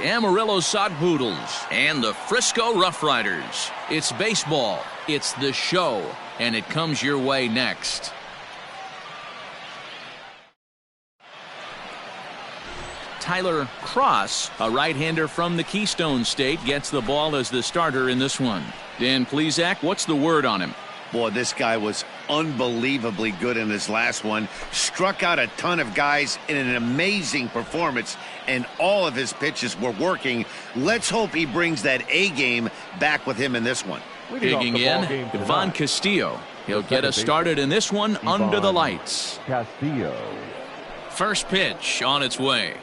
Amarillo Sod Poodles, and the Frisco Rough Riders. It's baseball, it's the show, and it comes your way next. Tyler Cross, a right-hander from the Keystone State, gets the ball as the starter in this one. Dan Plesac, what's the word on him? Boy, this guy was unbelievably good in his last one. Struck out a ton of guys in an amazing performance, and all of his pitches were working. Let's hope he brings that A game back with him in this one. Digging in, Ivan Castillo. He'll get us started in this one under the lights. Castillo. First pitch on its way.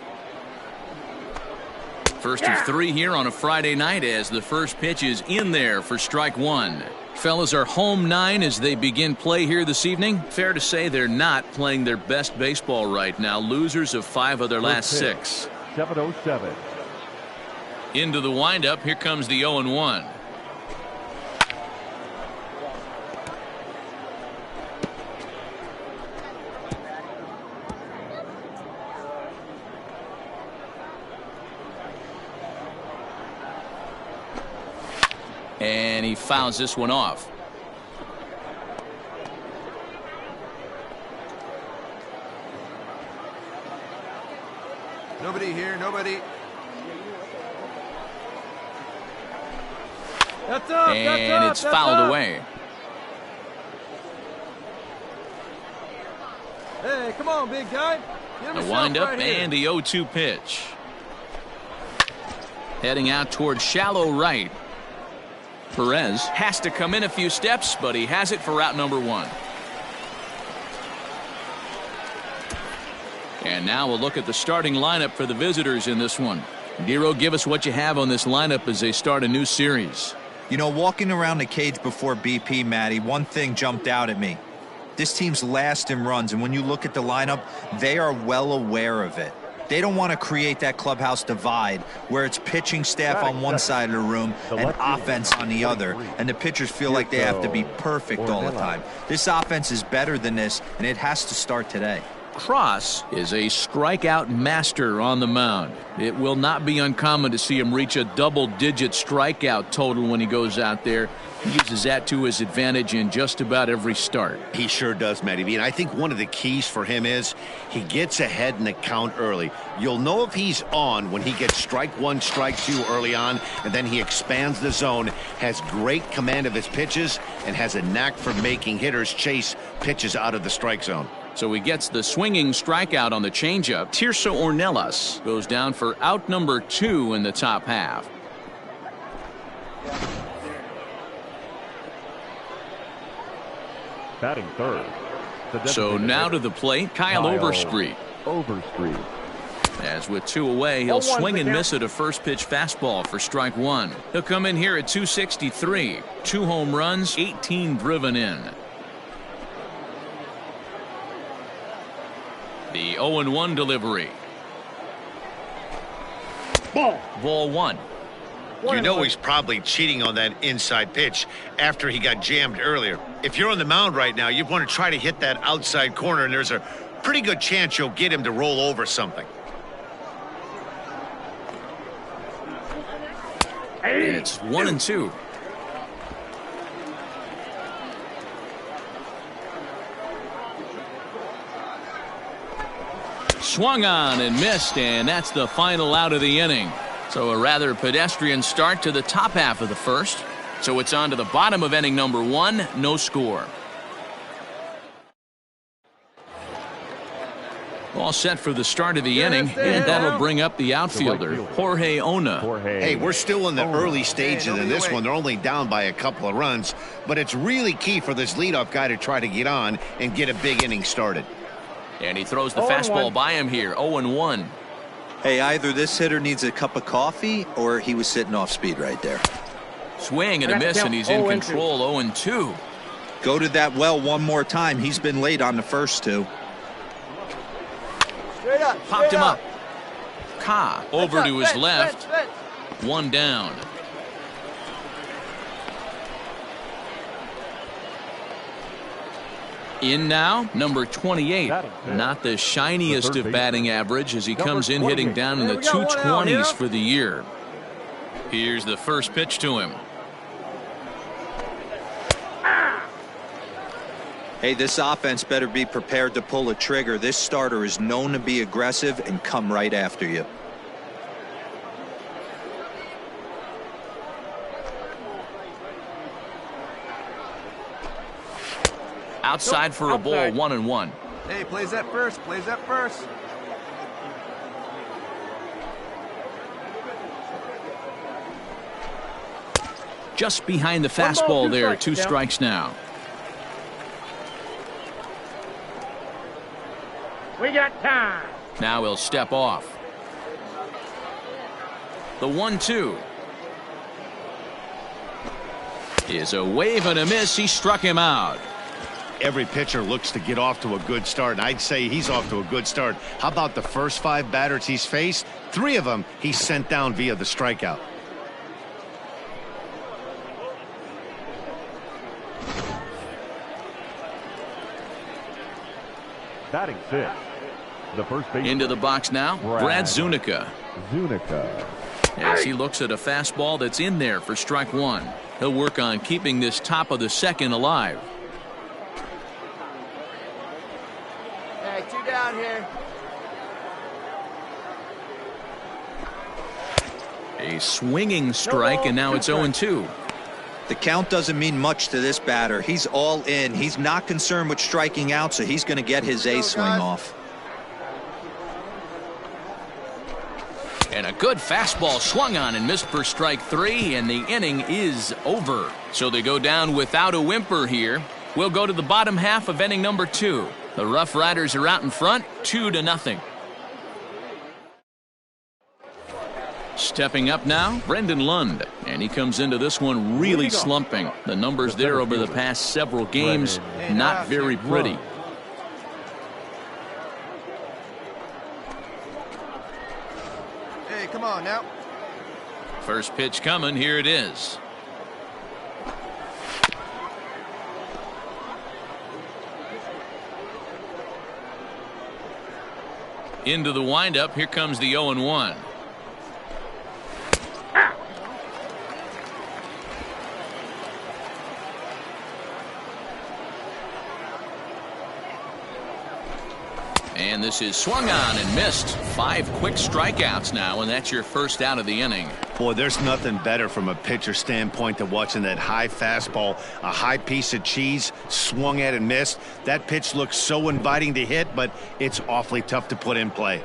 First of three here on a Friday night as the first pitch is in there for strike one. Fellas are home 9 as they begin play here this evening. Fair to say they're not playing their best baseball right now. Losers of 5 of their last 6. 7:07. Into the windup. Here comes the 0-1. And he fouls this one off. Nobody here, nobody. That's up, and it's fouled away. Hey, come on, big guy. The windup right and the 0-2 pitch. Heading out towards shallow right. Perez has to come in a few steps, but he has it for route number 1. And now we'll look at the starting lineup for the visitors in this one. Dero, give us what you have on this lineup as they start a new series. You know, walking around the cage before BP, Matty, one thing jumped out at me. This team's last in runs, and when you look at the lineup, they are well aware of it. They don't want to create that clubhouse divide where it's pitching staff on one side of the room and offense on the other, and the pitchers feel like they have to be perfect all the time. This offense is better than this, and it has to start today. Cross is a strikeout master on the mound. It will not be uncommon to see him reach a double-digit strikeout total when he goes out there. He uses that to his advantage in just about every start. He sure does, Matty V. And I think one of the keys for him is he gets ahead in the count early. You'll know if he's on when he gets strike 1, strike 2 early on, and then he expands the zone, has great command of his pitches, and has a knack for making hitters chase pitches out of the strike zone. So he gets the swinging strikeout on the changeup. Tirso Ornelas goes down for out number 2 in the top half. Batting third. So now to the plate, Kyle Overstreet. As with 2 away, he'll swing and miss at a first pitch fastball for strike 1. He'll come in here at 263. 2 home runs, 18 driven in. The 0-1 delivery. Ball 1. You know he's probably cheating on that inside pitch after he got jammed earlier. If you're on the mound right now, you want to try to hit that outside corner, and there's a pretty good chance you'll get him to roll over something. It's 1-2. Swung on and missed, and that's the final out of the inning. So a rather pedestrian start to the top half of the first. So it's on to the bottom of inning number 1, no score. All set for the start of the inning, and that'll bring up the outfielder, Jorge Ona. Hey, we're still in the early stages of this one. They're only down by a couple of runs, but it's really key for this leadoff guy to try to get on and get a big inning started. And he throws the fastball by him here, 0-1. Hey, either this hitter needs a cup of coffee or he was sitting off speed right there. Swing and a miss, and he's in control, 0-2. Go to that well one more time. He's been late on the first 2. Popped him up. Ka over to his left. 1 down. In now, number 28. Not the shiniest of batting average as he comes in hitting down in the 220s for the year. Here's the first pitch to him. Hey, this offense better be prepared to pull a trigger. This starter is known to be aggressive and come right after you. Outside for a ball, 1-1. Hey, plays that first. Plays that first. Just behind the fastball there. 2 strikes now. We got time. Now he'll step off. The 1-2 is a wave and a miss. He struck him out. Every pitcher looks to get off to a good start, and I'd say he's off to a good start. How about the first 5 batters he's faced? 3 of them he sent down via the strikeout. Batting 6. The first base. Into the box now, Brad Zunica. Zunica. As he looks at a fastball that's in there for strike 1. He'll work on keeping this top of the second alive. Hey, 2 down here. A swinging strike, and now it's 0-2. The count doesn't mean much to this batter. He's all in. He's not concerned with striking out, so he's going to get his A swing off. And a good fastball swung on and missed for strike 3, and the inning is over. So they go down without a whimper here. We'll go to the bottom half of inning number 2. The Rough Riders are out in front, 2-0. Stepping up now, Brendan Lund, and he comes into this one really slumping. The numbers there over the past several games, not very pretty. Hey, come on now. First pitch coming, here it is. Into the windup, here comes the 0-1. And this is swung on and missed. 5 quick strikeouts now, and that's your first out of the inning. Boy, there's nothing better from a pitcher standpoint than watching that high fastball, a high piece of cheese, swung at and missed. That pitch looks so inviting to hit, but it's awfully tough to put in play.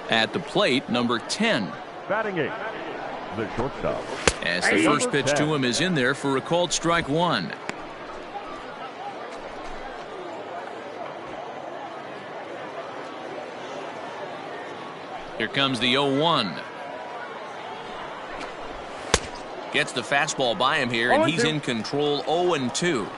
At the plate, number 10. Batting 8. The shortstop. As the first pitch to him is in there for a called strike 1. Here comes the 0-1. Gets the fastball by him here, and he's in control. 0-2.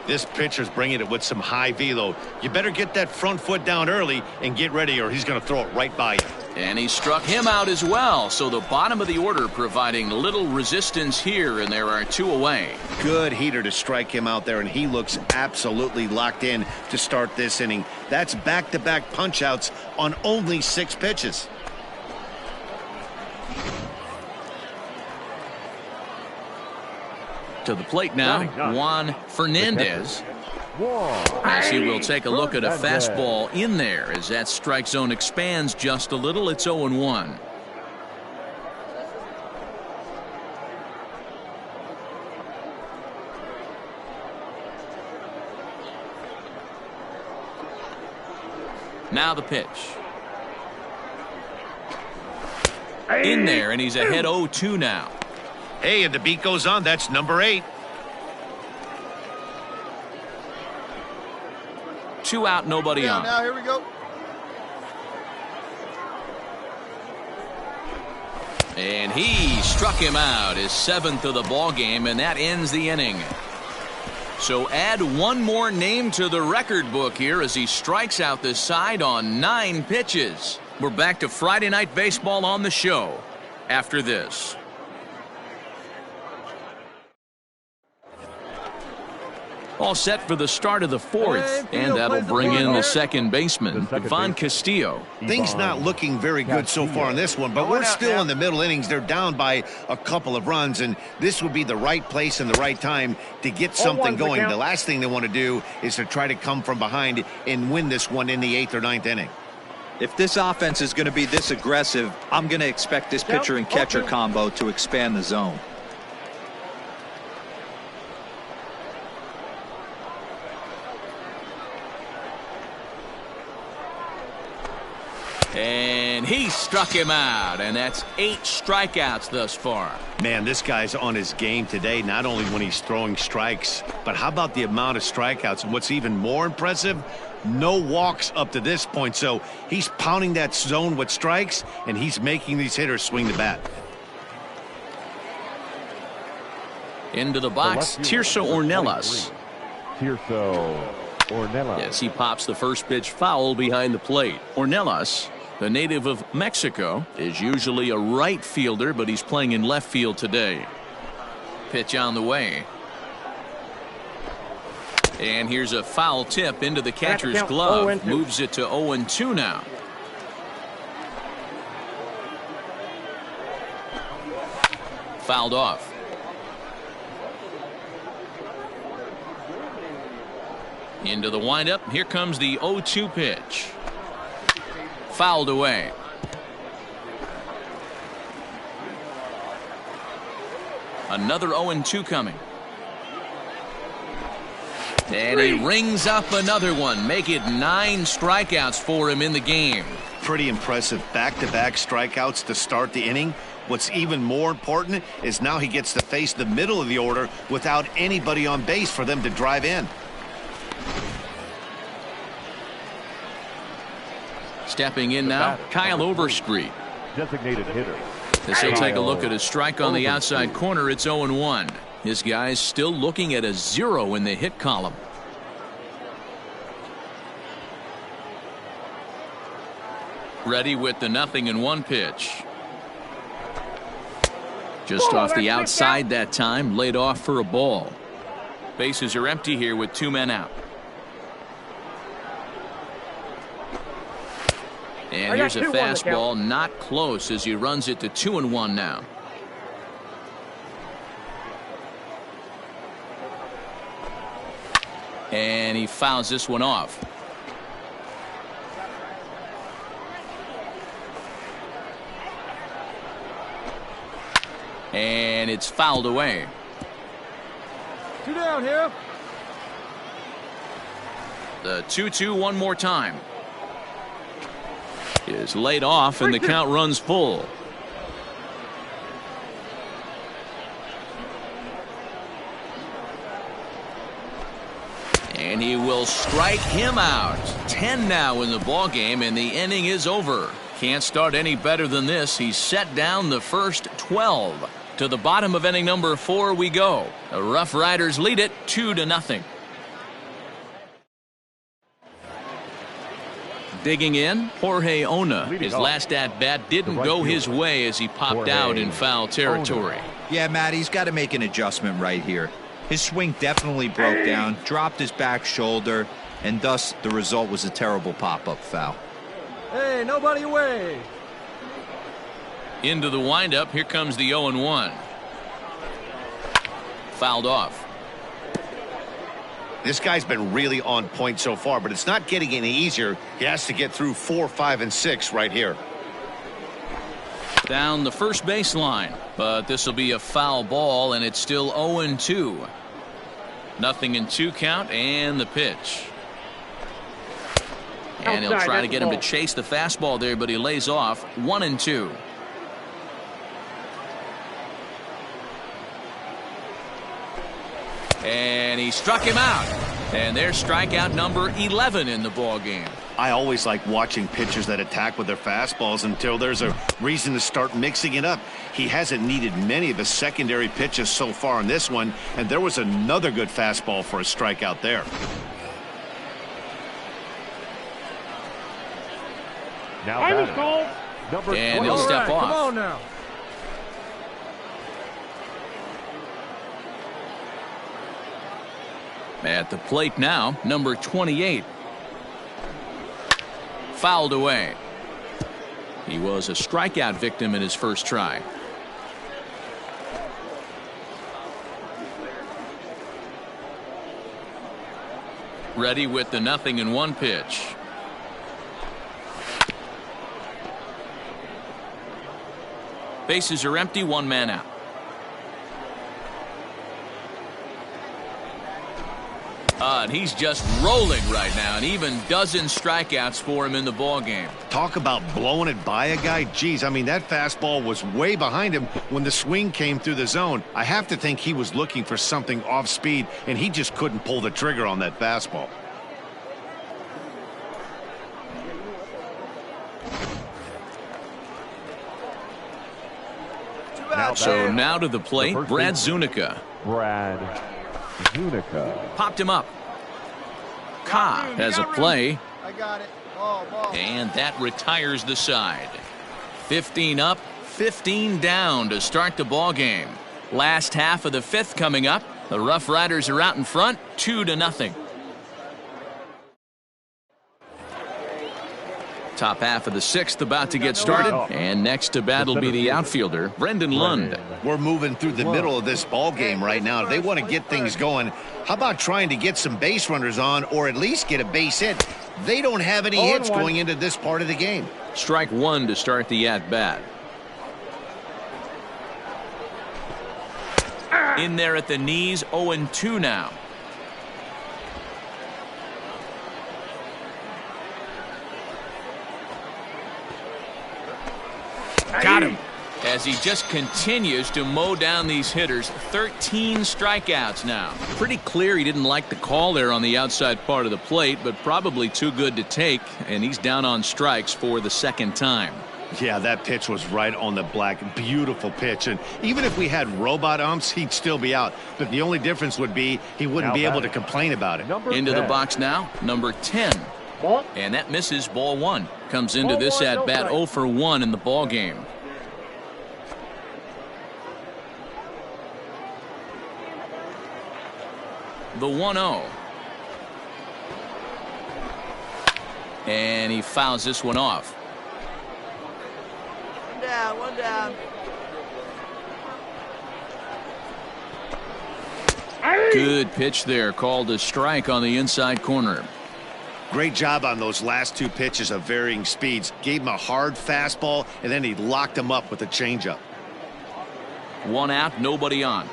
This pitcher's bringing it with some high velo. You better get that front foot down early and get ready, or he's going to throw it right by you. And he struck him out as well. So the bottom of the order providing little resistance here, and there are 2 away. Good heater to strike him out there, and he looks absolutely locked in to start this inning. That's back-to-back punch-outs on only 6 pitches. To the plate now, Juan Fernandez. As he will take a look at a fastball in there as that strike zone expands just a little. It's 0-1. Now the pitch. In there, and he's ahead 0-2 now. Hey, and the beat goes on. That's number 8. 2 out, nobody on. Now, here we go. And he struck him out, his 7th of the ball game, and that ends the inning. So add 1 more name to the record book here as he strikes out this side on 9 pitches. We're back to Friday Night Baseball on the show after this. All set for the start of the fourth, and that'll bring in the second baseman, Van Castillo. Things not looking very good so far in this one, but we're still in the middle innings. They're down by a couple of runs, and this would be the right place and the right time to get something going. The last thing they want to do is to try to come from behind and win this one in the 8th or 9th inning. If this offense is going to be this aggressive, I'm going to expect this pitcher and catcher combo to expand the zone. And he struck him out, and that's 8 strikeouts thus far. Man, this guy's on his game today, not only when he's throwing strikes, but how about the amount of strikeouts? And what's even more impressive, no walks up to this point. So he's pounding that zone with strikes, and he's making these hitters swing the bat. Into the box, Tirso Ornelas. Tirso Ornelas. Yes, he pops the first pitch foul behind the plate. Ornelas, the native of Mexico, is usually a right fielder, but he's playing in left field today. Pitch on the way. And here's a foul tip into the catcher's glove. Moves it to 0-2 now. Fouled off. Into the windup. Here comes the 0-2 pitch. Fouled away. Another 0-2 coming. And he rings up another one. Make it 9 strikeouts for him in the game. Pretty impressive back-to-back strikeouts to start the inning. What's even more important is now he gets to face the middle of the order without anybody on base for them to drive in. Stepping in now, Kyle Overstreet. Designated hitter. As he'll take a look at a strike on the outside corner, it's 0-1. His guy's still looking at a 0 in the hit column. Ready with the 0-1 pitch. Just off the outside that time, laid off for a ball. Bases are empty here with 2 men out. And here's a fastball, not close, as he runs it to 2-1 now. And he fouls this one off. And it's fouled away. 2 down here. The 2-2 one more time. Is laid off, and the count runs full. And he will strike him out. 10 now in the ball game, and the inning is over. Can't start any better than this. He's set down the first 12. To the bottom of inning number 4 we go. The Rough Riders lead it 2-0. Digging in, Jorge Ona. His last at-bat didn't go his way as he popped out in foul territory. Yeah, Matt, he's got to make an adjustment right here. His swing definitely broke down, dropped his back shoulder, and thus the result was a terrible pop-up foul. Hey, nobody away. Into the windup, here comes the 0-1. Fouled off. This guy's been really on point so far, but it's not getting any easier. He has to get through 4, 5, and 6 right here. Down the first baseline, but this will be a foul ball, and it's still 0-2. 0-2 count, and the pitch. And he'll try to get him to chase the fastball there, but he lays off. 1-2. And he struck him out. And there's strikeout number 11 in the ball game. I always like watching pitchers that attack with their fastballs until there's a reason to start mixing it up. He hasn't needed many of the secondary pitches so far in this one, and there was another good fastball for a strikeout there. Now and he'll step off. Come on now. At the plate now, number 28. Fouled away. He was a strikeout victim in his first try. Ready with the 0-1 pitch. Bases are empty, one man out. And he's just rolling right now, and even dozens strikeouts for him in the ball game. Talk about blowing it by a guy. Geez, I mean, that fastball was way behind him when the swing came through the zone. I have to think he was looking for something off speed, and he just couldn't pull the trigger on that fastball. So now to the plate, Brad Zunica. Brad Zunica. Popped him up. Cobb has a play. I got it. Ball. And that retires the side. 15 up, 15 down to start the ball game. Last half of the fifth coming up. The Rough Riders are out in front, 2-0. Top half of the sixth about to get started, and next to bat will be the outfielder, Brendan Lund. We're moving through the middle of this ball game right now. They want to get things going. How about trying to get some base runners on, or at least get a base hit? They don't have any hits going into this part of the game. Strike one to start the at-bat. In there at the knees, 0-2 now. Got him. As he just continues to mow down these hitters. 13 strikeouts now. Pretty clear he didn't like the call there on the outside part of the plate, but probably too good to take, and he's down on strikes for the second time. Yeah, that pitch was right on the black. Beautiful pitch. And even if we had robot umps, he'd still be out. But the only difference would be he wouldn't be able to complain about it. Into the box now, number 10. And that misses, ball one. Comes into this at-bat 0 for 1 in the ball game. The 1-0. And he fouls this one off. One down. Good pitch there, called a strike on the inside corner. Great job on those last two pitches of varying speeds. Gave him a hard fastball, and then he locked him up with a changeup. One out, nobody on.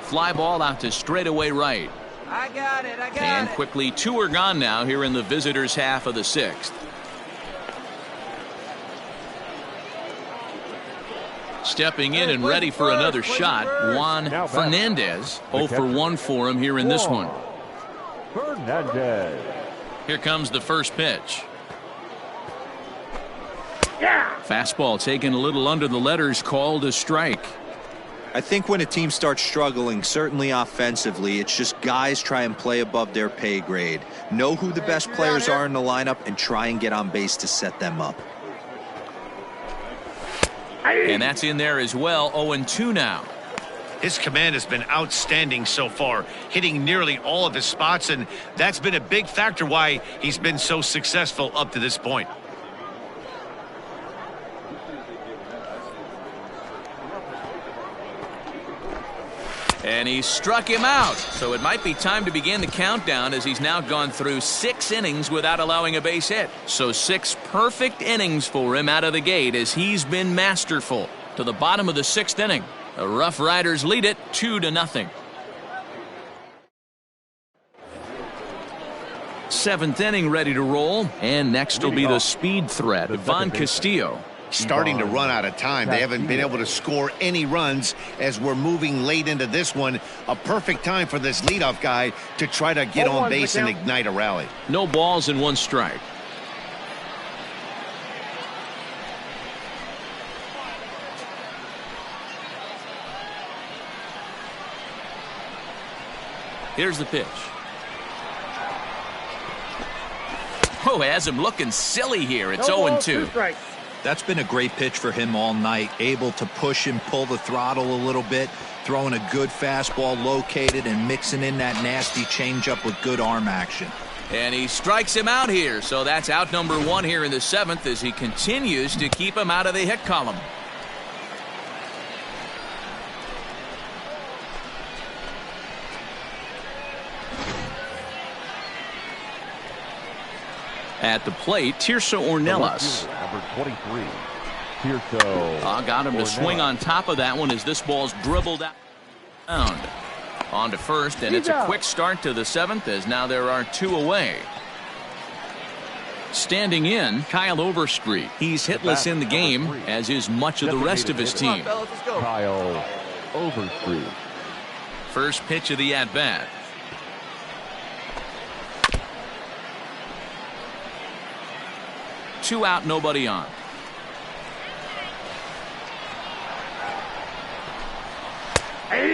Fly ball out to straightaway right. I got it. And quickly, two are gone now here in the visitors' half of the sixth. Stepping in and ready for another shot, Juan Fernandez. 0 for 1 for him here in this one. Fernandez. Here comes the first pitch. Fastball taken a little under the letters, called a strike. I think when a team starts struggling, certainly offensively, it's just guys try and play above their pay grade. Know who the best players are in the lineup and try and get on base to set them up. And that's in there as well. 0-2 now. His command has been outstanding so far, hitting nearly all of his spots, and that's been a big factor why he's been so successful up to this point. And he struck him out. So it might be time to begin the countdown, as he's now gone through 6 innings without allowing a base hit. So 6 perfect innings for him out of the gate, as he's been masterful. To the bottom of the 6th inning. The Rough Riders lead it 2-0. 7th inning ready to roll. And next will be the speed threat, Ivan Castillo. Starting to run out of time. They haven't been able to score any runs as we're moving late into this one. A perfect time for this leadoff guy to try to get on base and ignite a rally. No balls and 1 strike. Here's the pitch. Oh, has him looking silly here. It's 0-2. That's been a great pitch for him all night. Able to push and pull the throttle a little bit, throwing a good fastball located and mixing in that nasty changeup with good arm action. And he strikes him out here, so that's out number 1 here in the 7th as he continues to keep him out of the hit column. At the plate, Tirso Ornelas. Number 23, Tirso. Got him to swing on top of that one as this ball's dribbled out. On to first, and it's a quick start to the 7th as now there are 2 away. Standing in, Kyle Overstreet. He's hitless in the game, as is much of the rest of his team. Come on, fellas, let's go. Kyle Overstreet. First pitch of the at-bat. Two out, nobody on.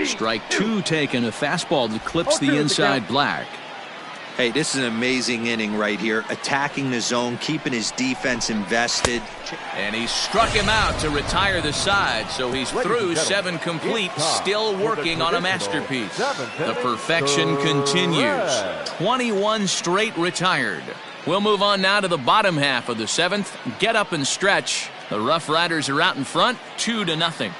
Strike 2 taken, a fastball that clips the inside black. Hey, this is an amazing inning right here. Attacking the zone, keeping his defense invested. And he struck him out to retire the side, so he's through 7 complete, still working on a masterpiece. The perfection continues. 21 straight retired. We'll move on now to the bottom half of the 7th. Get up and stretch. The Rough Riders are out in front, 2-0.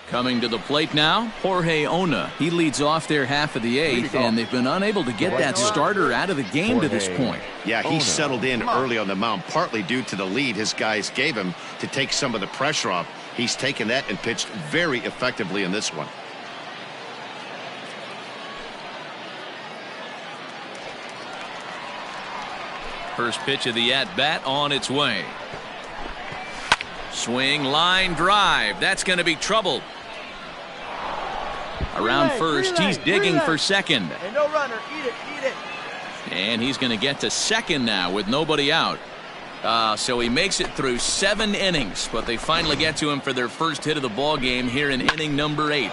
Coming to the plate now, Jorge Ona. He leads off their half of the 8th, and they've been unable to get that starter out of the game to this point. Yeah, he settled in early on the mound, partly due to the lead his guys gave him to take some of the pressure off. He's taken that and pitched very effectively in this one. First pitch of the at-bat on its way. Swing, line, drive. That's going to be trouble. Around first, he's digging for second. Hey, no runner. Eat it, eat it. And he's going to get to second now with nobody out. So he makes it through 7 innings, but they finally get to him for their first hit of the ball game here in inning number 8.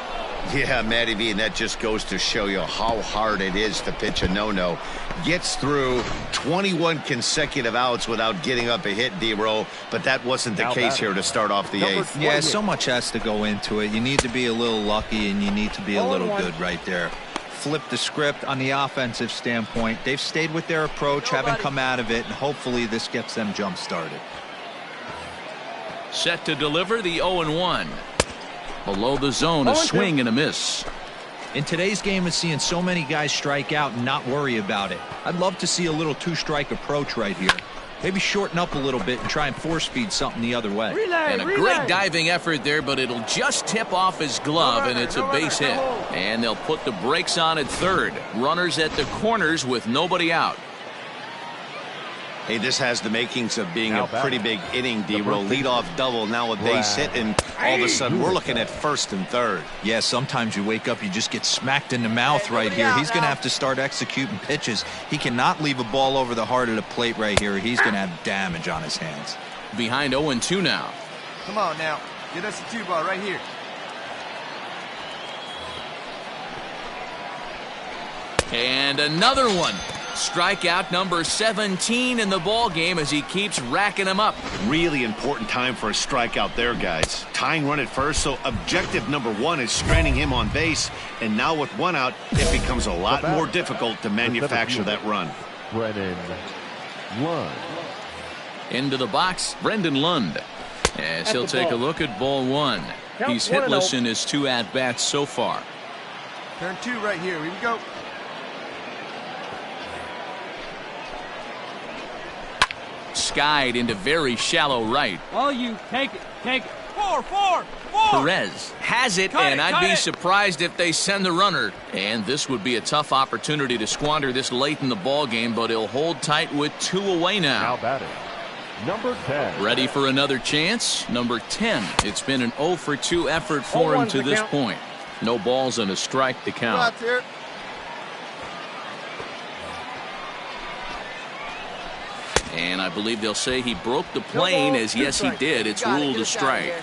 Yeah, Matty V, and that just goes to show you how hard it is to pitch a no-no. Gets through 21 consecutive outs without getting up a hit, D-Roll, but that wasn't the case here to start off the 8th. Yeah, so much has to go into it. You need to be a little lucky, and you need to be a little good right there. Flip the script on the offensive standpoint. They've stayed with their approach, haven't come out of it, and hopefully this gets them jump-started. Set to deliver the 0-1. Below the zone, a swing and a miss. In today's game of seeing so many guys strike out and not worry about it, I'd love to see a little 2-strike approach right here. Maybe shorten up a little bit and try and 4-speed something the other way. And a great diving effort there, but it'll just tip off his glove, and it's a base hit. And they'll put the brakes on at third. Runners at the corners with nobody out. Hey, this has the makings of being a pretty big inning, D-Roll. Leadoff double, now a base hit, and all of a sudden we're looking at first and third. Yeah, sometimes you wake up, you just get smacked in the mouth right here. He's going to have to start executing pitches. He cannot leave a ball over the heart of the plate right here. He's going to have damage on his hands. Behind 0-2 now. Come on now. Get us a 2-ball right here. And another one. Strikeout number 17 in the ball game as he keeps racking them up. Really important time for a strikeout there, guys. Tying run at first, so objective number 1 is stranding him on base. And now with 1 out, it becomes a lot more difficult to manufacture that run. Brennan Lund. Into the box, Brendan Lund. As he'll take a look at ball 1. He's hitless in his 2 at-bats so far. Turn 2 right here. Here we go. Skied into very shallow right. Oh, you take it. 4. Perez has it, and I'd be surprised if they send the runner. And this would be a tough opportunity to squander this late in the ball game, but he'll hold tight with 2 away now. Now batting, number 10. Ready for another chance? Number 10. It's been an 0-for-2 effort for him to this point. No balls and a strike to count. And I believe they'll say he broke the plane, as yes he did. It's ruled a strike.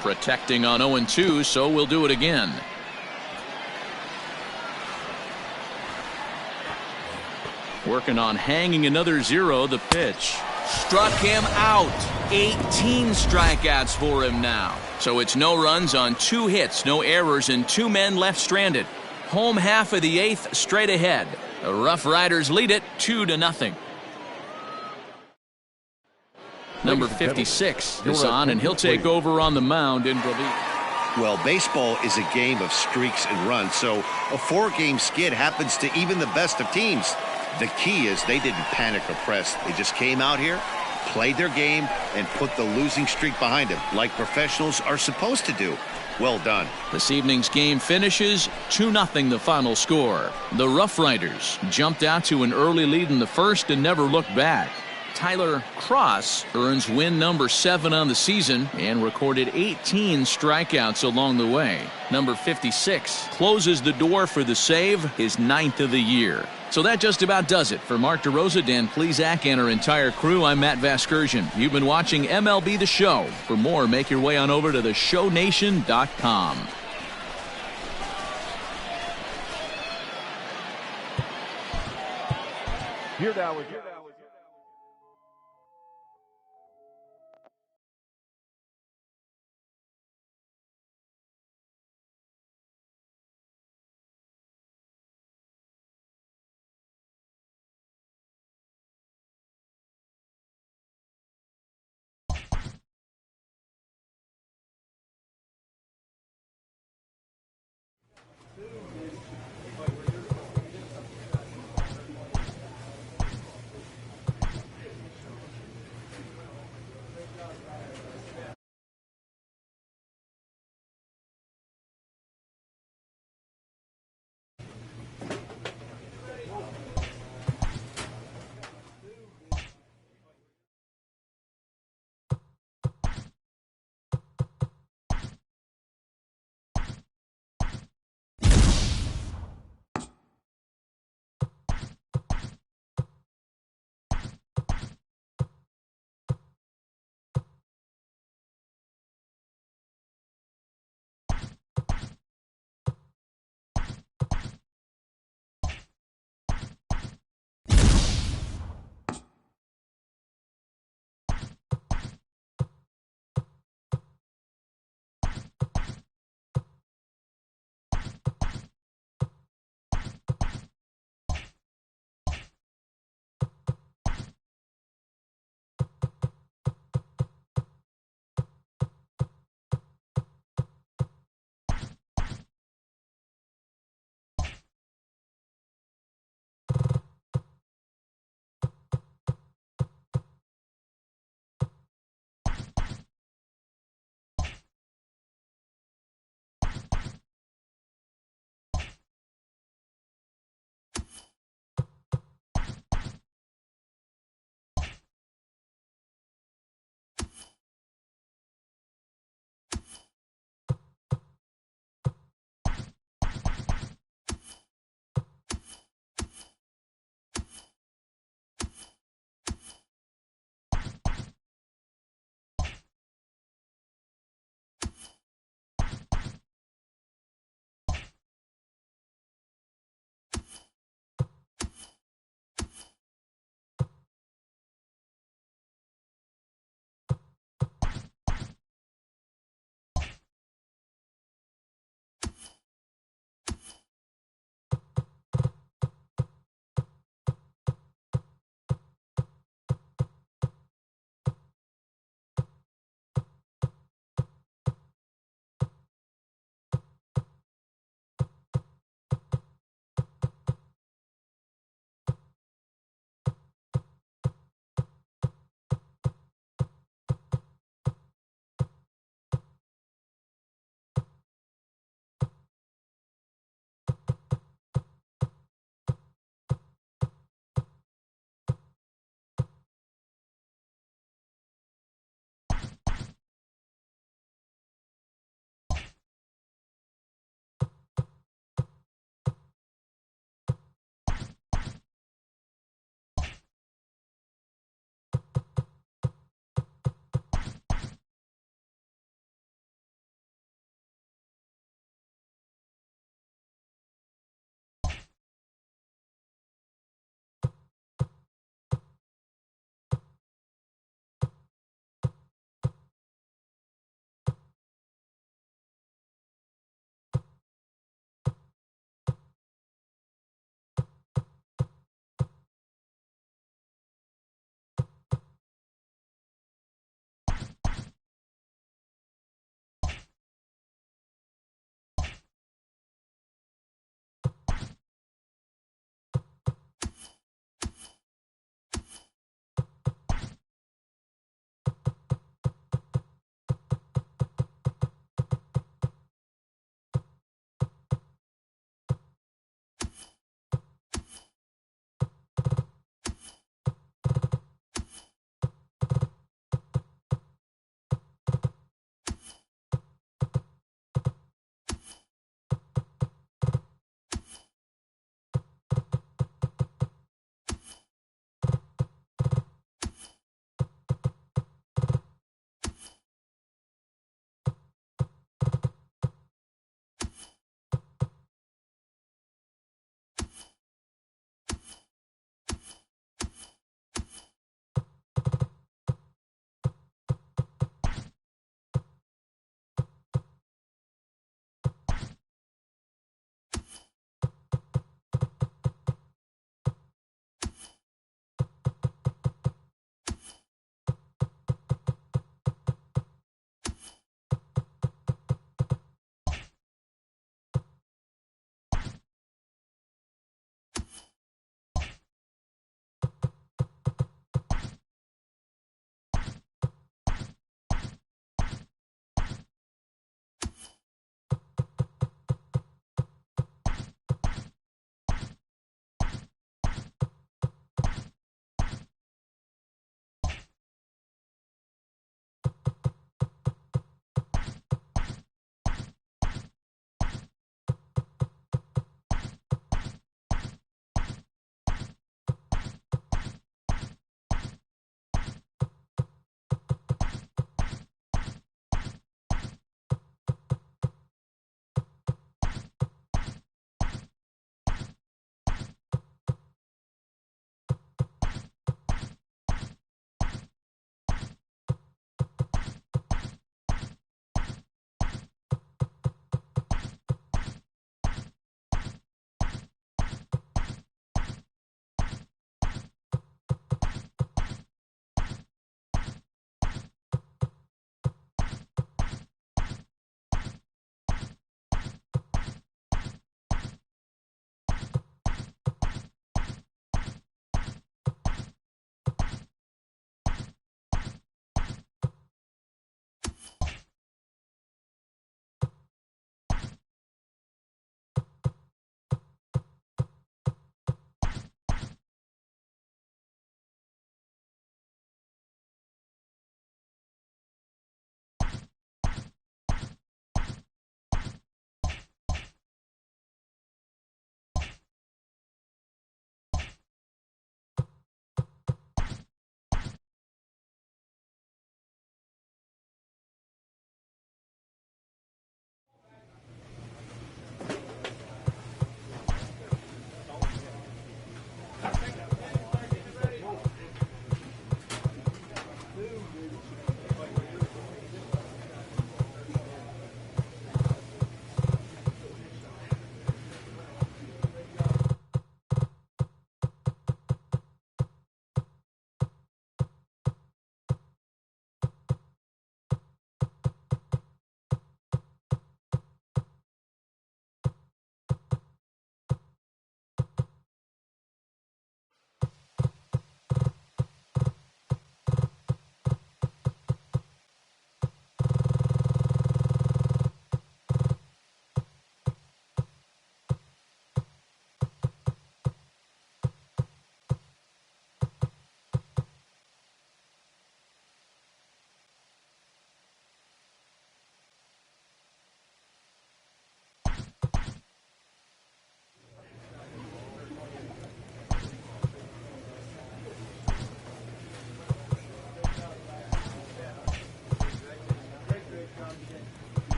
Protecting on 0-2, so we'll do it again. Working on hanging another 0. The pitch. Struck him out. 18 strikeouts for him now. So it's no runs on 2 hits, no errors, and 2 men left stranded. Home half of the 8th straight ahead. The Rough Riders lead it 2-0. Number 56 is on, and he'll take over on the mound in relief. Well, baseball is a game of streaks and runs, so a 4-game skid happens to even the best of teams. The key is they didn't panic or press. They just came out here, played their game, and put the losing streak behind them, like professionals are supposed to do. Well done. This evening's game finishes 2-0 the final score. The Rough Riders jumped out to an early lead in the first and never looked back. Tyler Cross earns win number 7 on the season and recorded 18 strikeouts along the way. Number 56 closes the door for the save, his 9th of the year. So that just about does it. For Mark DeRosa, Dan Plesac, and our entire crew, I'm Matt Vasgersian. You've been watching MLB The Show. For more, make your way on over to theshownation.com. Here now is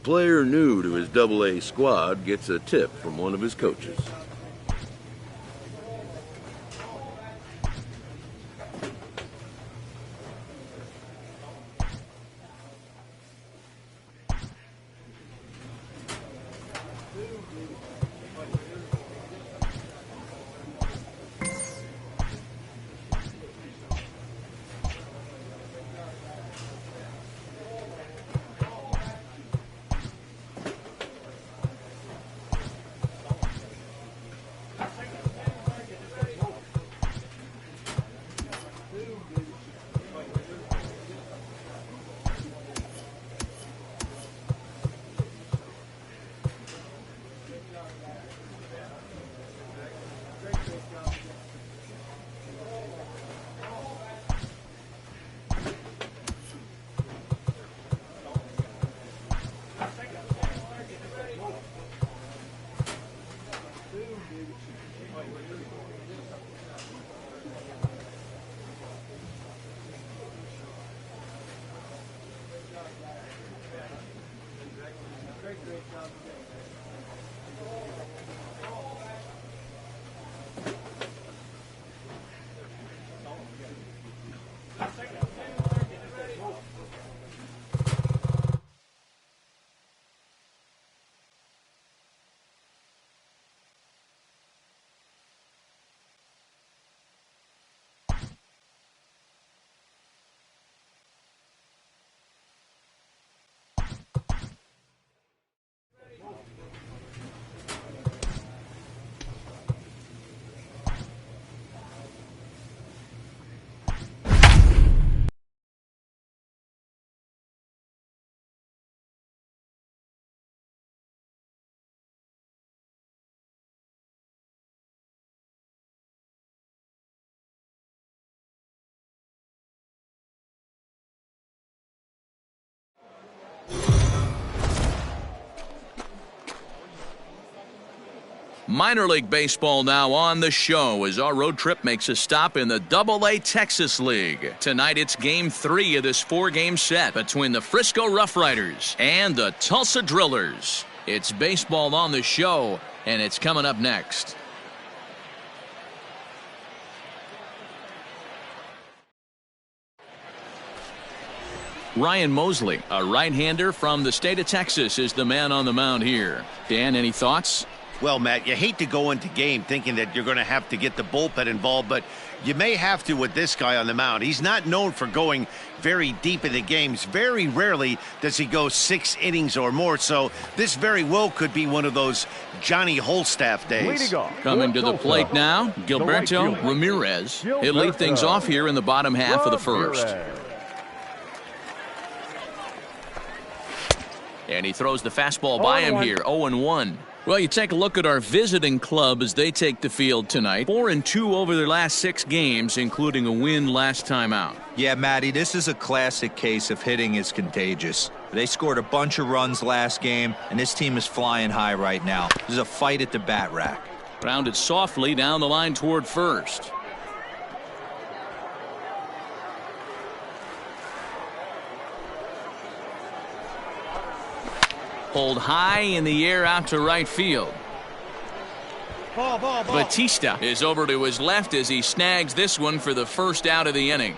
player new to his Double-A squad gets a tip from one of his coaches. Minor League Baseball now on the show as our road trip makes a stop in the Double-A Texas League. Tonight it's Game 3 of this 4-game set between the Frisco Rough Riders and the Tulsa Drillers. It's baseball on the show, and it's coming up next. Ryan Mosley, a right-hander from the state of Texas, is the man on the mound here. Dan, any thoughts? Well, Matt, you hate to go into game thinking that you're going to have to get the bullpen involved, but you may have to with this guy on the mound. He's not known for going very deep in the games. Very rarely does he go 6 innings or more, so this very well could be one of those Johnny Holstaff days. Coming to the plate now, Gilberto Ramirez. He'll lead things off here in the bottom half of the first. And he throws the fastball by him here, 0-1. Well, you take a look at our visiting club as they take the field tonight. 4-2 over their last 6 games, including a win last time out. Yeah, Matty, this is a classic case of hitting is contagious. They scored a bunch of runs last game, and this team is flying high right now. There's a fight at the bat rack. Grounded softly down the line toward first. Pulled high in the air out to right field. Ball. Batista is over to his left as he snags this one for the first out of the inning.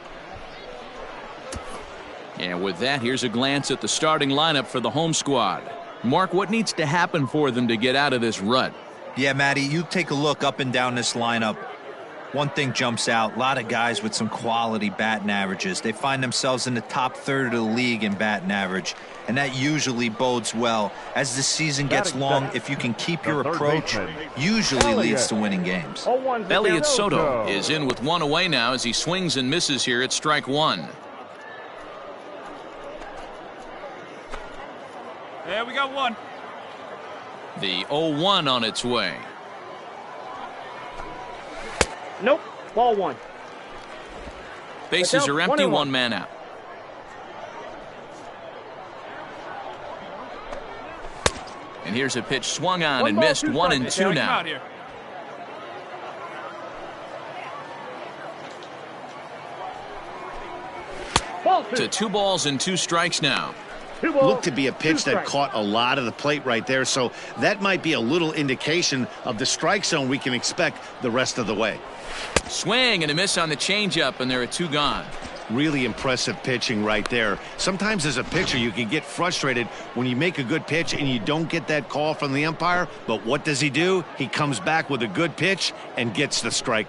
And with that, here's a glance at the starting lineup for the home squad. Mark, what needs to happen for them to get out of this rut? Yeah, Matty, you take a look up and down this lineup. One thing jumps out, a lot of guys with some quality batting averages. They find themselves in the top third of the league in batting average, and that usually bodes well. As the season gets long, if you can keep your approach, usually leads to winning games. Elliot Soto is in with one away now as he swings and misses here at strike one. Yeah, we got one. The 0-1 on its way. Nope. Ball one. Bases are empty, one man out. And here's a pitch swung on and missed, 1-2 now. To 2 balls and 2 strikes now. Looked to be a pitch that caught a lot of the plate right there, so that might be a little indication of the strike zone we can expect the rest of the way. Swing and a miss on the changeup, and there are 2 gone. Really impressive pitching right there. Sometimes as a pitcher you can get frustrated when you make a good pitch and you don't get that call from the umpire, but what does he do? He comes back with a good pitch and gets the strike.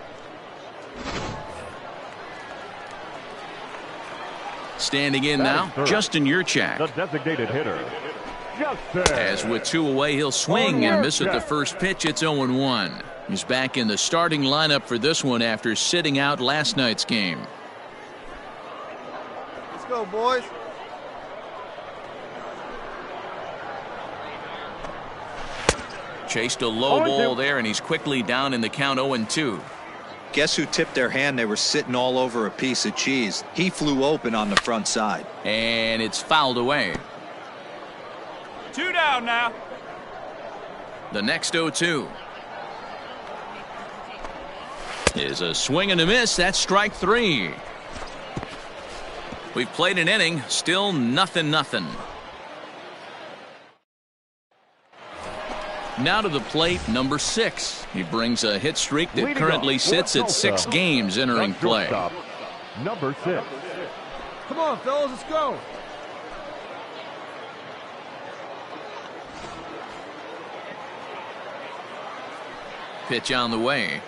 Standing in now, Justin Yurchak. The designated hitter, Justin. As with 2 away, he'll swing and miss at the first pitch. It's 0-1. He's back in the starting lineup for this one after sitting out last night's game. Let's go, boys. Chased a low ball there, and he's quickly down in the count 0-2. Guess who tipped their hand? They were sitting all over a piece of cheese. He flew open on the front side. And it's fouled away. 2 down now. The next 0-2 is a swing and a miss. That's strike 3. We've played an inning, still 0-0. Now to the plate, number 6. He brings a hit streak that currently sits at 6 games entering play. Number 6. Come on, fellas, let's go. Pitch on the way.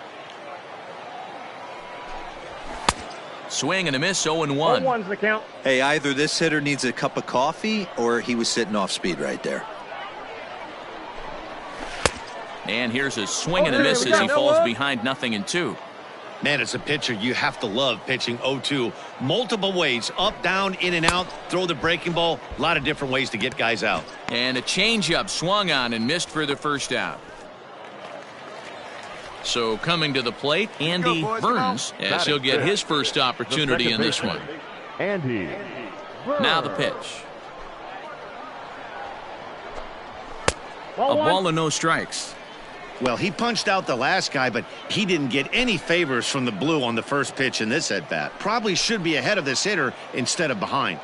Swing and a miss, 0-1. 0-1's the count. Hey, either this hitter needs a cup of coffee or he was sitting off speed right there. And here's a swing and a miss as he falls behind 0-2. Man, as a pitcher, you have to love pitching 0-2. Multiple ways, up, down, in and out, throw the breaking ball. A lot of different ways to get guys out. And a changeup swung on and missed for the first out. So coming to the plate, Andy Burns, as he'll get his first opportunity in this one. Andy. Now the pitch. A ball and no strikes. Well, he punched out the last guy, but he didn't get any favors from the blue on the first pitch in this at-bat. Probably should be ahead of this hitter instead of behind.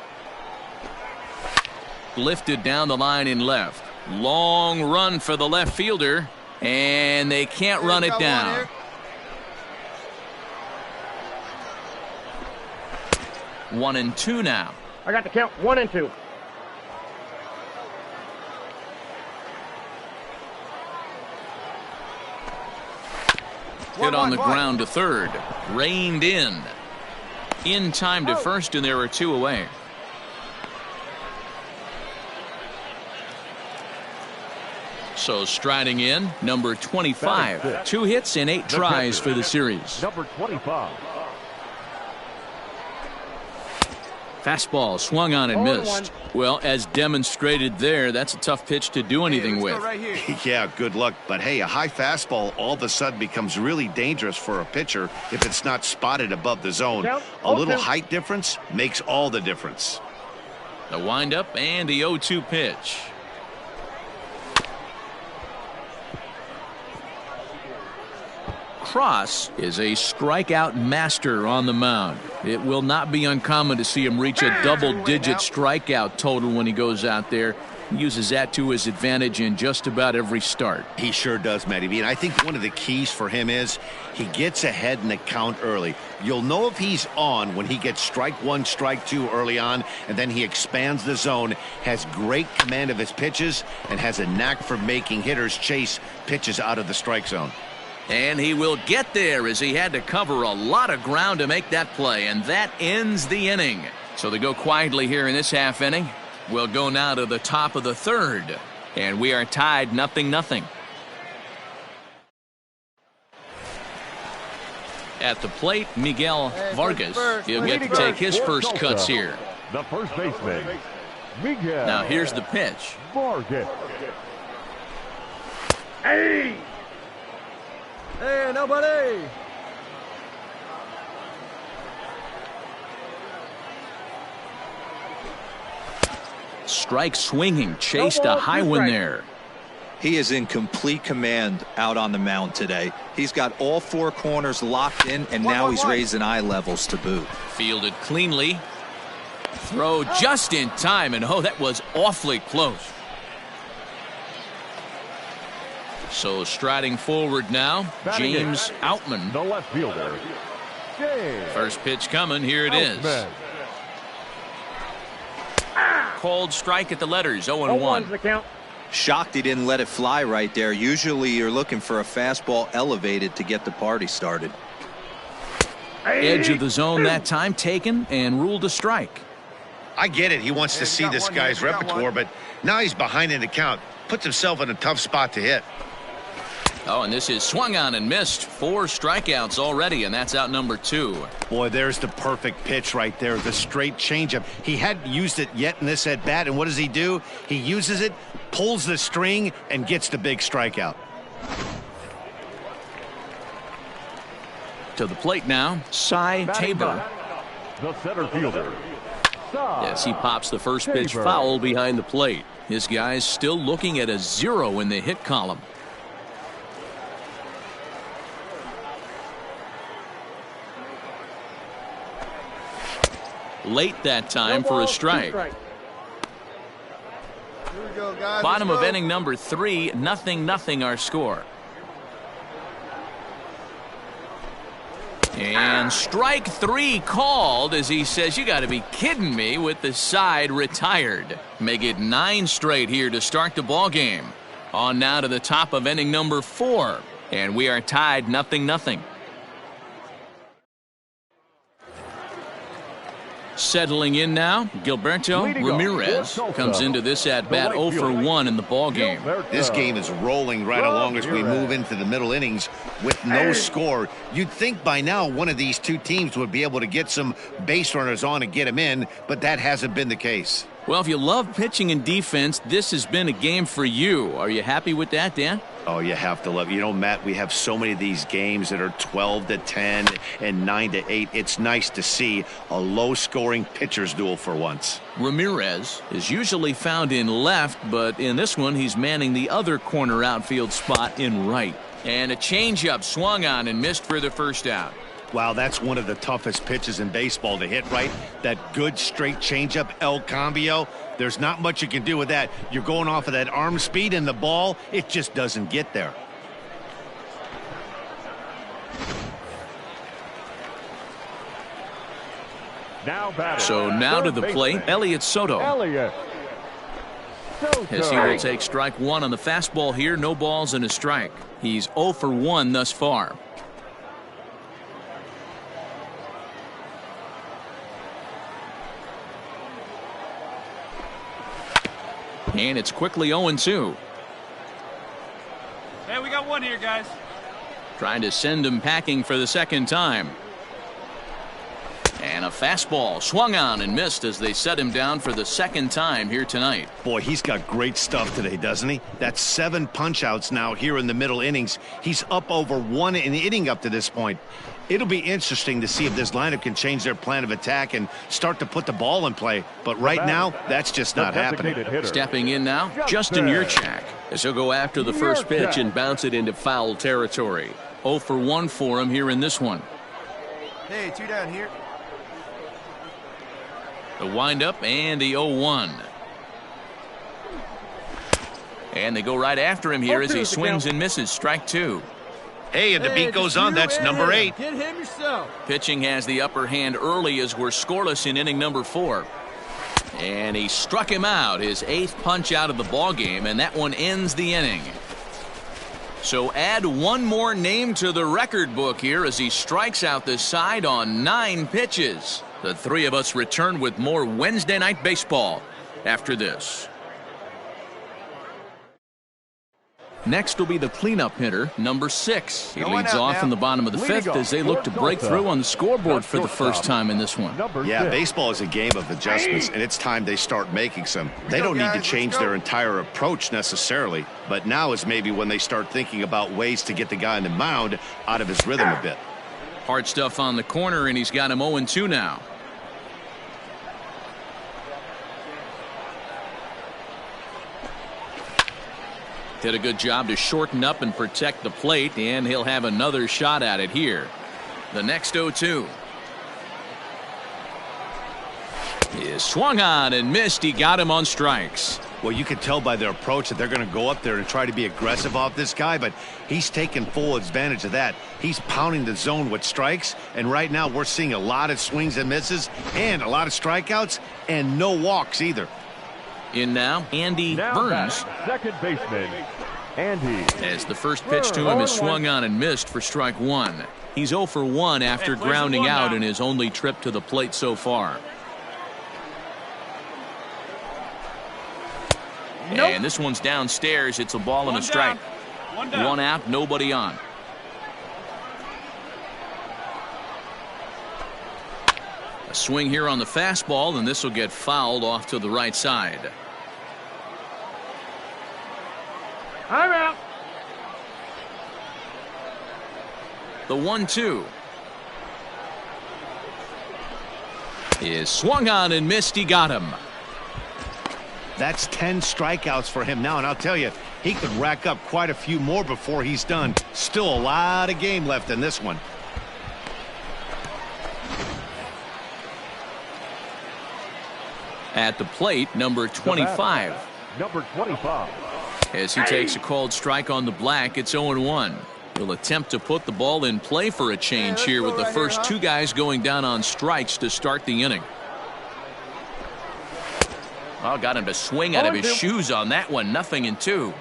Lifted down the line in left. Long run for the left fielder, and they can't run it down. 1-2 now. I got the count. 1-2. Hit on the ground to third. Reined in. In time to first, and there are 2 away. So striding in, number 25. 2 hits and 8 tries for the series. Number 25. Fastball swung on and missed. Well, as demonstrated there, that's a tough pitch to do anything with. Yeah, good luck. But hey, a high fastball all of a sudden becomes really dangerous for a pitcher if it's not spotted above the zone. A little height difference makes all the difference. The windup and the 0-2 pitch. Cross is a strikeout master on the mound. It will not be uncommon to see him reach a double-digit strikeout total when he goes out there. He uses that to his advantage in just about every start. He sure does, Matty B. And I think one of the keys for him is he gets ahead in the count early. You'll know if he's on when he gets strike 1, strike 2 early on, and then he expands the zone, has great command of his pitches, and has a knack for making hitters chase pitches out of the strike zone. And he will get there as he had to cover a lot of ground to make that play, and that ends the inning. So they go quietly here in this half inning. We'll go now to the top of the third, and we are tied 0-0. At the plate, Miguel Vargas. He'll get to take his first cuts here. The first baseman, Miguel. Now here's the pitch. Vargas. Hey! Hey, nobody! Strike swinging, chased a high one there. He is in complete command out on the mound today. He's got all 4 corners locked in, and now he's raising eye levels to boot. Fielded cleanly. Throw just in time, and oh, that was awfully close. So striding forward now, James Outman. The left fielder. James. First pitch coming, here it is. Cold strike at the letters, 0-1. The count. Shocked he didn't let it fly right there. Usually you're looking for a fastball elevated to get the party started. Edge of the zone that time taken and ruled a strike. I get it. He wants to see this guy's repertoire, but now he's behind in the count. Puts himself in a tough spot to hit. Oh, and this is swung on and missed. 4 strikeouts already, and that's out number 2. Boy, there's the perfect pitch right there, the straight changeup. He hadn't used it yet in this at-bat, and what does he do? He uses it, pulls the string, and gets the big strikeout. To the plate now, Cy Tabor. The center fielder. Yes, he pops the first pitch foul behind the plate. His guy's still looking at a 0 in the hit column. Late that time for a strike. Here we go, guys. Bottom Let's of go. inning number 3, 0-0 our score. And strike 3 called as he says, you got to be kidding me, with the side retired. Make it 9 straight here to start the ball game. On now to the top of inning number 4, and we are tied 0-0. Settling in now, Gilberto Ramirez comes into this at-bat 0 for 1 in the ball game. This game is rolling right along as we move into the middle innings with no score. You'd think by now one of these two teams would be able to get some base runners on and get them in, but that hasn't been the case. Well, if you love pitching and defense, this has been a game for you. Are you happy with that, Dan? Oh, you have to love it. You know, Matt, we have so many of these games that are 12-10 and 9-8. It's nice to see a low-scoring pitcher's duel for once. Ramirez is usually found in left, but in this one, he's manning the other corner outfield spot in right. And a changeup swung on and missed for the first out. Wow, that's one of the toughest pitches in baseball to hit, right? That good straight changeup, El Cambio. There's not much you can do with that. You're going off of that arm speed, and the ball, it just doesn't get there. So now to the plate, Elliot Soto. As he will take strike 1 on the fastball here, no balls and a strike. He's 0 for 1 thus far. And it's quickly 0-2. Hey, we got one here, guys. Trying to send him packing for the second time. And a fastball swung on and missed as they set him down for the second time here tonight. Boy, he's got great stuff today, doesn't he? That's 7 punch-outs now here in the middle innings. He's up over 1 in the inning up to this point. It'll be interesting to see if this lineup can change their plan of attack and start to put the ball in play. But right now, that's just not happening. Stepping in now, Justin Yurchak, as he'll go after the first pitch and bounce it into foul territory. 0 for 1 for him here in this one. Hey, 2 down here. The windup and the 0-1. And they go right after him here as he swings and misses. Strike 2. Hey, and the beat goes on. That's number 8. Get him yourself. Pitching has the upper hand early as we're scoreless in inning number 4. And he struck him out, his 8th punch out of the ball game, and that one ends the inning. So add one more name to the record book here as he strikes out the side on 9 pitches. The 3 of us return with more Wednesday Night Baseball after this. Next will be the cleanup hitter, number 6. He leads off in the bottom of the 5th as they look to break through on the scoreboard for the first time in this one. Yeah, baseball is a game of adjustments, and it's time they start making some. They don't need to change their entire approach necessarily, but now is maybe when they start thinking about ways to get the guy on the mound out of his rhythm a bit. Hard stuff on the corner, and he's got him 0-2 now. Did a good job to shorten up and protect the plate, and he'll have another shot at it here. The next 0-2. Is swung on and missed. He got him on strikes. Well, you can tell by their approach that they're going to go up there and try to be aggressive off this guy, but he's taking full advantage of that. He's pounding the zone with strikes, and right now we're seeing a lot of swings and misses and a lot of strikeouts and no walks either. In now, Andy Burns. Second baseman, Andy. As the first pitch to him is swung on and missed for strike one. He's 0 for 1 after grounding out in his only trip to the plate so far. Nope. And this one's downstairs. It's a ball and a strike. One out, nobody on. A swing here on the fastball, and this will get fouled off to the right side. I'm out. The 1-2 is swung on and missed. He got him. That's 10 strikeouts for him now, and I'll tell you, he could rack up quite a few more before he's done. Still a lot of game left in this one. At the plate, number 25. Number 25. As he takes a called strike on the black, it's 0-1. He'll attempt to put the ball in play for a change here with the first two guys going down on strikes to start the inning. Oh, got him to swing out of his shoes on that one. 0-2.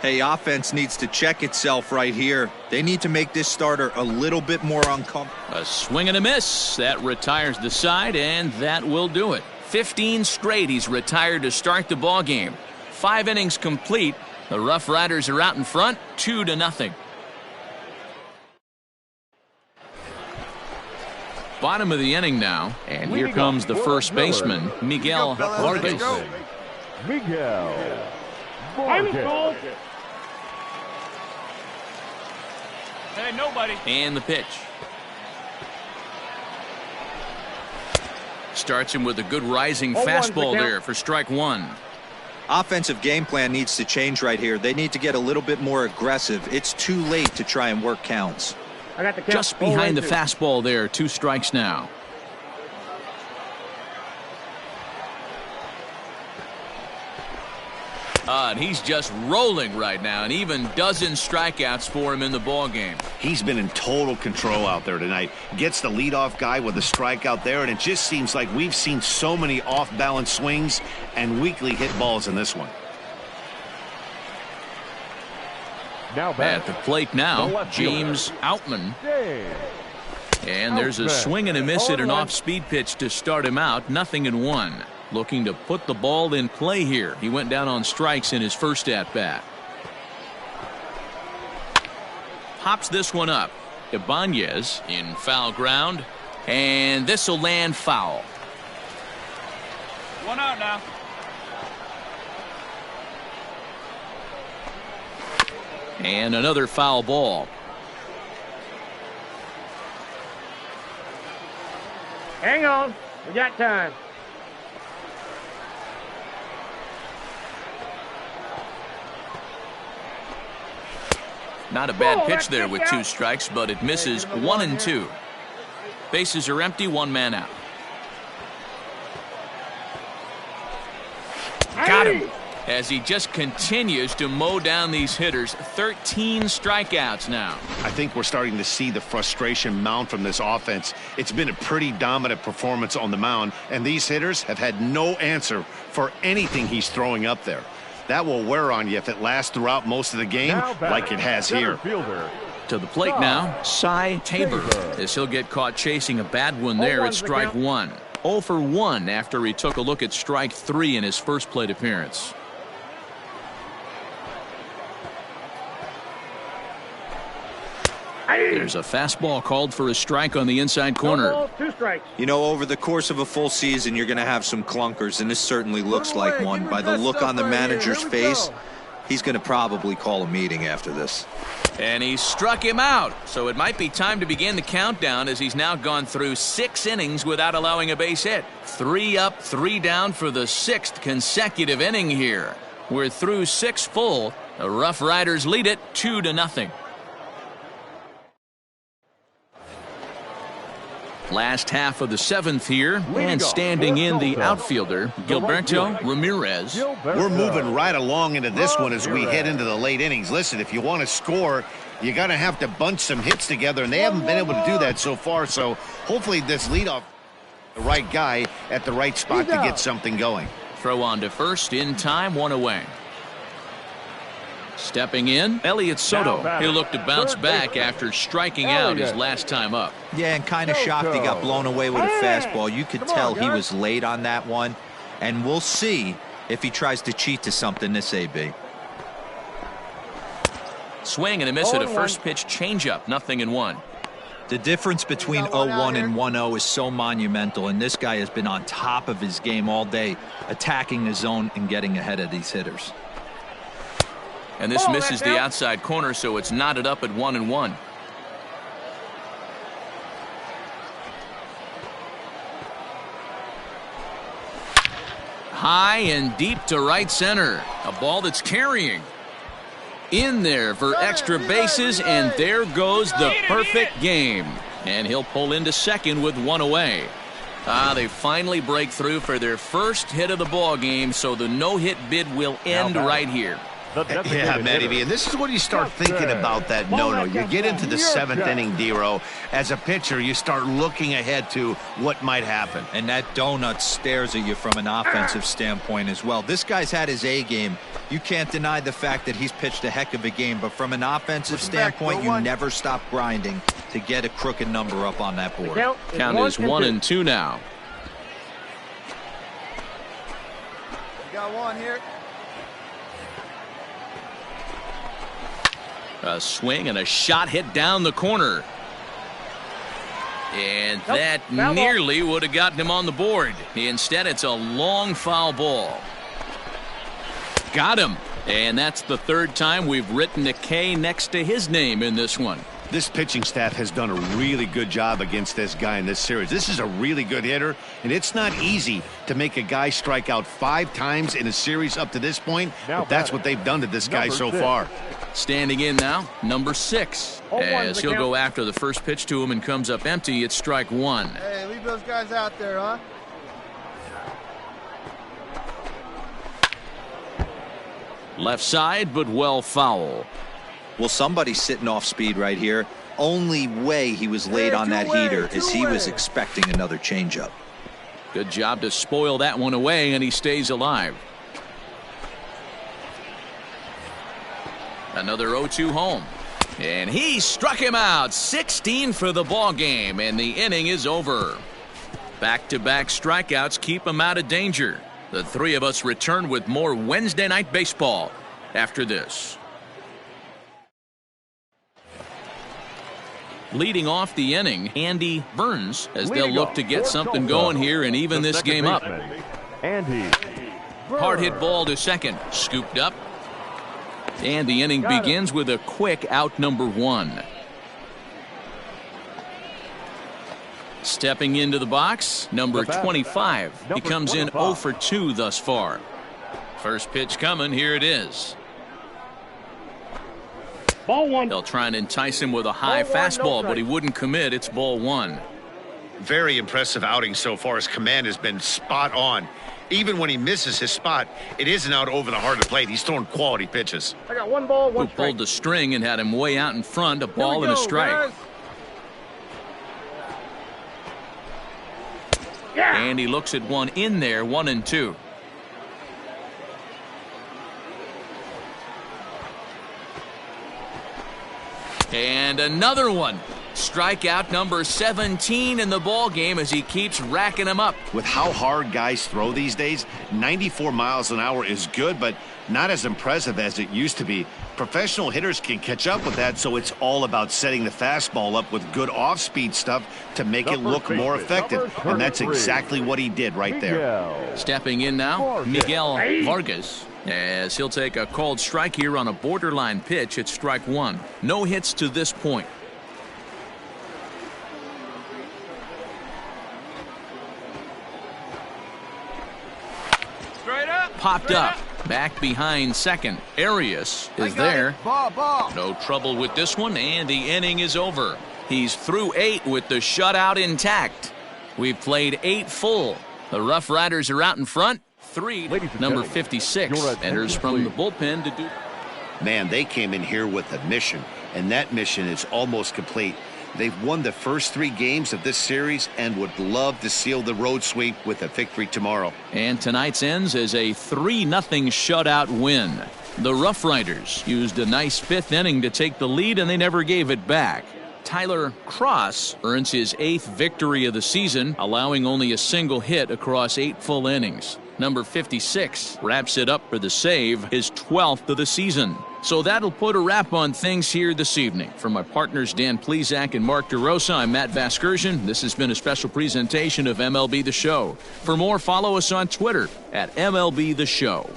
Hey, offense needs to check itself right here. They need to make this starter a little bit more uncomfortable. A swing and a miss. That retires the side, and that will do it. 15 straight he's retired to start the ball game. 5 innings complete. The Rough Riders are out in front, 2-0. Bottom of the inning now, and here comes the first baseman, Miguel Vargas. Miguel Vargas. Hey, nobody. And the pitch. Starts him with a good rising fastball there for strike one. Offensive game plan needs to change right here. They need to get a little bit more aggressive. It's too late to try and work counts. I got the count. Just behind the fastball there. 2 strikes now. And he's just rolling right now, and even dozen strikeouts for him in the ball game. He's been in total control out there tonight. Gets the leadoff guy with a strikeout there, and it just seems like we've seen so many off-balance swings and weakly hit balls in this one. Now at the plate now, James Outman. And there's a swing and a miss at an off-speed pitch to start him out. 0-1. Looking to put the ball in play here. He went down on strikes in his first at-bat. Pops this one up. Ibanez in foul ground. And this will land foul. 1 out now. And another foul ball. Hang on. We got time. Not a bad pitch there with 2 strikes, but it misses. 1-2. Bases are empty, 1 man out. Got him. As he just continues to mow down these hitters. 13 strikeouts now. I think we're starting to see the frustration mount from this offense. It's been a pretty dominant performance on the mound, and these hitters have had no answer for anything he's throwing up there. That will wear on you if it lasts throughout most of the game like it has here. To the plate now, Cy Tabor, as he'll get caught chasing a bad one there at strike one. 0 for 1 after he took a look at strike 3 in his first plate appearance. There's a fastball called for a strike on the inside corner. No ball, 2 strikes. You know, over the course of a full season, you're going to have some clunkers, and this certainly looks like one. By the look on the manager's face, he's going to probably call a meeting after this. And he struck him out, so it might be time to begin the countdown as he's now gone through 6 innings without allowing a base hit. 3 up, 3 down for the 6th consecutive inning here. We're through 6 full. The Rough Riders lead it 2-0. Last half of the 7th here, and standing in the outfielder, Gilberto Ramirez. We're moving right along into this one as we head into the late innings. Listen, if you want to score, you're going to have to bunch some hits together, and they haven't been able to do that so far. So hopefully this leadoff, the right guy at the right spot to get something going. Throw on to first in time, 1 away. Stepping in, Elliot Soto. He'll look to bounce back after striking out his last time up. Yeah, and kind of shocked he got blown away with a fastball. You could tell he was late on that one, and we'll see if he tries to cheat to something this AB. Swing and a miss at a first pitch changeup, 0-1. The difference between 0-1 and 1-0 is so monumental, and this guy has been on top of his game all day, attacking his zone and getting ahead of these hitters. And this misses the outside corner, so it's knotted up at 1-1. High and deep to right center. A ball that's carrying. In there for extra bases, and there goes the perfect game. And he'll pull into second with 1 away. They finally break through for their first hit of the ball game, so the no-hit bid will end right here. Yeah, Matty V, and this is when you start thinking about that no-no. You get into the 7th inning, D-Row. As a pitcher, you start looking ahead to what might happen. And that donut stares at you from an offensive standpoint as well. This guy's had his A game. You can't deny the fact that he's pitched a heck of a game, but from an offensive standpoint, you never stop grinding to get a crooked number up on that board. Count is 1-2 now. You got one here. A swing and a shot hit down the corner. And that nearly would have gotten him on the board. Instead, it's a long foul ball. Got him. And that's the 3rd time we've written a K next to his name in this one. This pitching staff has done a really good job against this guy in this series. This is a really good hitter, and it's not easy to make a guy strike out 5 times in a series up to this point, but that's what they've done to this guy so far. Standing in now, number 6. As he'll go after the first pitch to him and comes up empty, it's strike 1. Hey, leave those guys out there, huh? Left side, but well foul. Well, somebody's sitting off speed right here. Only way he was late on that heater is he was expecting another changeup. Good job to spoil that one away, and he stays alive. Another 0-2 home. And he struck him out. 16 for the ball game, and the inning is over. Back-to-back strikeouts keep him out of danger. The 3 of us return with more Wednesday Night Baseball after this. Leading off the inning, Andy Burns, as they'll look to get something going here and even this game up. Hard hit ball to second, scooped up. And the inning begins with a quick out, number 1. Stepping into the box, number 25. He comes in 0 for 2 thus far. First pitch coming, here it is. Ball 1. They'll try and entice him with a high fastball, but he wouldn't commit. It's ball 1. Very impressive outing so far. His command has been spot on. Even when he misses his spot, it isn't out over the heart of the plate. He's throwing quality pitches. I got 1 ball, 1 Who strike. pulled the string and had him way out in front, a ball and a strike. Guys. Yeah. And he looks at one in there, 1-2. And another one. Strikeout number 17 in the ball game as he keeps racking them up. With how hard guys throw these days, 94 miles an hour is good, but not as impressive as it used to be. Professional hitters can catch up with that, so it's all about setting the fastball up with good off-speed stuff to make it look more effective, and that's exactly what he did right there. Stepping in now, Miguel Vargas, as he'll take a called strike here on a borderline pitch at strike 1. No hits to this point. Popped up. Back behind second. Arias is there. Ball. No trouble with this one, and the inning is over. He's through 8 with the shutout intact. We've played 8 full. The Rough Riders are out in front. 3. Number 56 enters from the bullpen to do. Man, they came in here with a mission, and that mission is almost complete. They've won the first 3 games of this series and would love to seal the road sweep with a victory tomorrow. And tonight's ends as a 3-0 shutout win. The Rough Riders used a nice 5th inning to take the lead, and they never gave it back. Tyler Cross earns his 8th victory of the season, allowing only a single hit across 8 full innings. Number 56 wraps it up for the save, his 12th of the season. So that'll put a wrap on things here this evening. For my partners Dan Plesac and Mark DeRosa, I'm Matt Vasgersian. This has been a special presentation of MLB The Show. For more, follow us on Twitter at MLB The Show.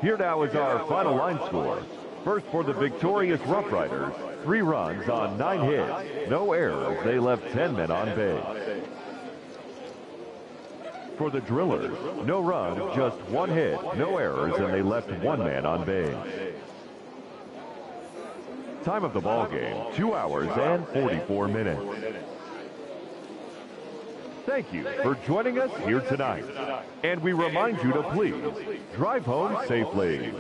Here now is our final line score. First for the victorious Rough Riders, 3 runs on 9 hits, no errors. They left 10 men on base. For the Drillers, no runs, just 1 hit, no errors, and they left 1 man on base. Time of the ball game, 2 hours and 44 minutes. Thank you for joining us here tonight. And we remind you to please drive home safely.